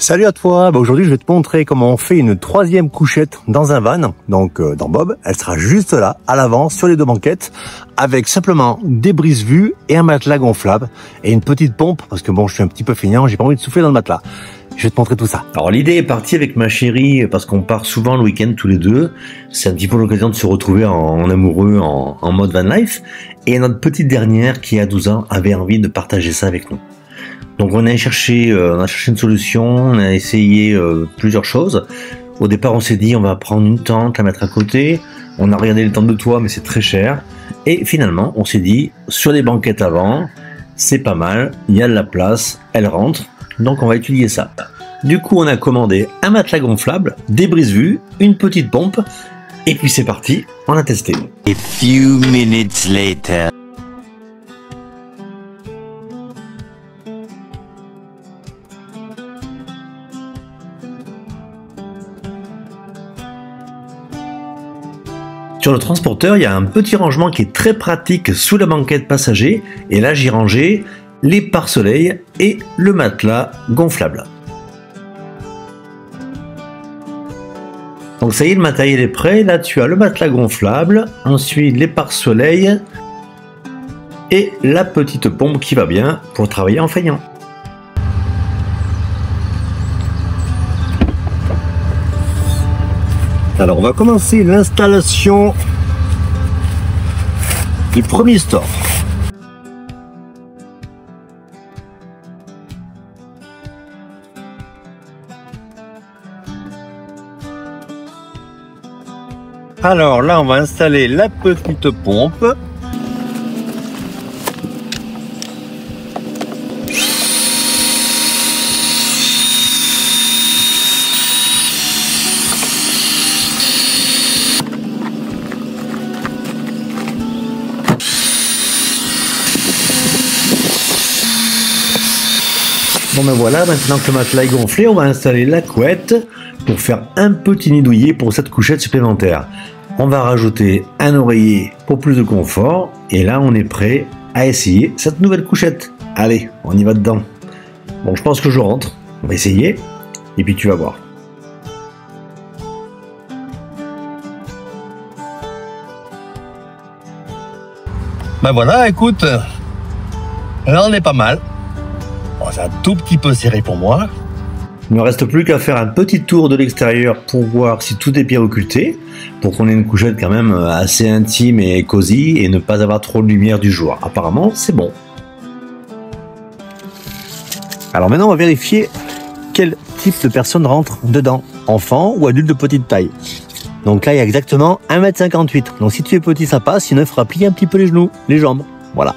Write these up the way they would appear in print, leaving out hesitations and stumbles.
Salut à toi, aujourd'hui je vais te montrer comment on fait une troisième couchette dans un van, donc dans Bob. Elle sera juste là, à l'avant, sur les deux banquettes, avec simplement des brise-vues et un matelas gonflable et une petite pompe, parce que bon, je suis un petit peu feignant, j'ai pas envie de souffler dans le matelas. Je vais te montrer tout ça. Alors l'idée est partie avec ma chérie, parce qu'on part souvent le week-end tous les deux. C'est un petit peu l'occasion de se retrouver en amoureux, en mode van life. Et notre petite dernière, qui a 12 ans, avait envie de partager ça avec nous. Donc on a cherché une solution, on a essayé plusieurs choses. Au départ on s'est dit on va prendre une tente, la mettre à côté. On a regardé les tentes de toit mais c'est très cher. Et finalement on s'est dit sur les banquettes avant, c'est pas mal, il y a de la place, elle rentre. Donc on va étudier ça. Du coup on a commandé un matelas gonflable, des brise-vues, une petite pompe. Et puis c'est parti, on a testé. A few minutes later. Sur le transporteur, il y a un petit rangement qui est très pratique sous la banquette passager. Et là, j'ai rangé les pare-soleil et le matelas gonflable. Donc ça y est, le matériel est prêt. Là, tu as le matelas gonflable, ensuite les pare-soleil et la petite pompe qui va bien pour travailler en feignant. Alors on va commencer l'installation du premier store. Alors là on va installer la petite pompe. Bon ben voilà, maintenant que le matelas est gonflé, on va installer la couette pour faire un petit nid douillet pour cette couchette supplémentaire. On va rajouter un oreiller pour plus de confort et là on est prêt à essayer cette nouvelle couchette. Allez, on y va dedans. Bon, je pense que je rentre, on va essayer et puis tu vas voir. Ben voilà, écoute, là on est pas mal. Bon, c'est un tout petit peu serré pour moi. Il ne me reste plus qu'à faire un petit tour de l'extérieur pour voir si tout est bien occulté, pour qu'on ait une couchette quand même assez intime et cosy et ne pas avoir trop de lumière du jour. Apparemment, c'est bon. Alors maintenant, on va vérifier quel type de personne rentre dedans, enfant ou adulte de petite taille. Donc là, il y a exactement 1,58 m. Donc si tu es petit, ça passe, sinon il faudra plier un petit peu les genoux, les jambes. Voilà.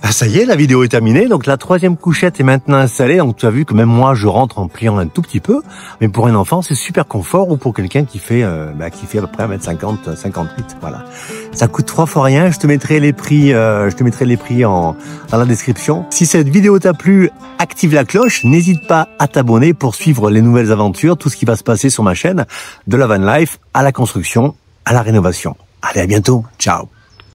Ah, ça y est, la vidéo est terminée. Donc la troisième couchette est maintenant installée. Donc tu as vu que même moi, je rentre en pliant un tout petit peu. Mais pour un enfant, c'est super confort ou pour quelqu'un qui fait à peu près 1,50 m, 58. Voilà. Ça coûte 3 fois rien. Je te mettrai les prix, dans la description. Si cette vidéo t'a plu, active la cloche. N'hésite pas à t'abonner pour suivre les nouvelles aventures, tout ce qui va se passer sur ma chaîne, de la van life à la construction, à la rénovation. Allez, à bientôt. Ciao.